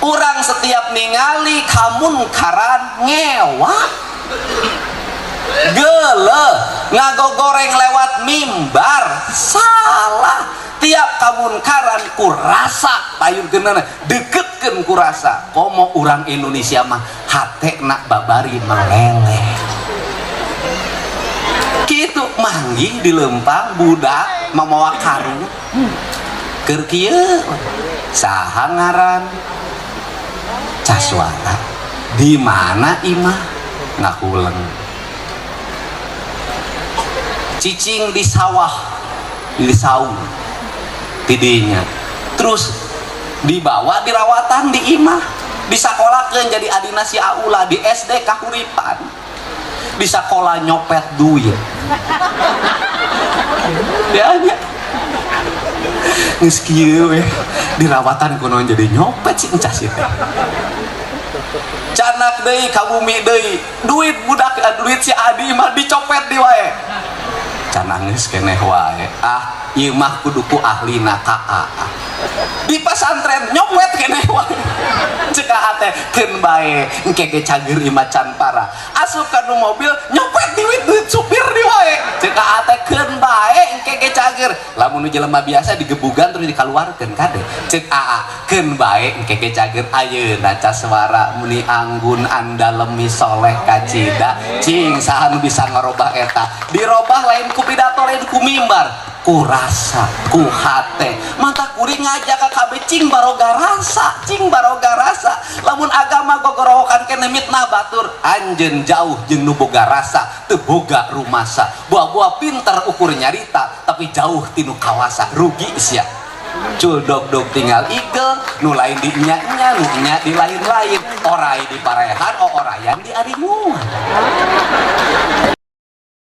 Urang setiap ningali kamunkaran ngewa gele ngagogoreng lewat mimbar salah. Tiap kamunkaran kurasa payun genana deketkeun kurasa. Komo urang Indonesia mah hatekna babari meleleh kitu. Manggih di Lempang budak mamawa karung keur kieu saha ngaran Caswara di mana imah ngakuleng cicing di sawah di saung tidinya terus dibawa dirawatan di imah disakolahkeun jadi adina si aula di SD kahuripan di sekolah nyopet duit ya nya geus kieu we dirawatan kunaon jadi nyopet si encah si teh canak deui ka bumi deui duit budak duit si Adi mah dicopet di wae canak geus keneh wae ah ieu mah kudu ku ahlina KA di pesantren nyopet keneh wae cek teh keun bae engke ge cager imah can parah asup ka nu mobil nyopet duit supir di wae cek teh keun bae engke ge cager lamun nu jelema biasa digebugan terus dikaluarkeun kade cek AA keun bae engke ge cager ayeuna Caswara muni anggun andalemi soleh kacida cing saha nu bisa ngarobah eta dirobah lain ku pidato lain ku mimbar ku rasa ku hate mata kuring ngajak ka kabeh cing baroga rasa lamun agama gogorowokan kene mitnah batur anjeun jauh jeung nu boga rasa teu boga rumasa buah-buah pinter ukur nyarita tapi jauh tinu kawasa rugi sia cul dog tinggal igel nu lain di nya-nya nu nya di lain-lain orai di parehan orayan di arimuan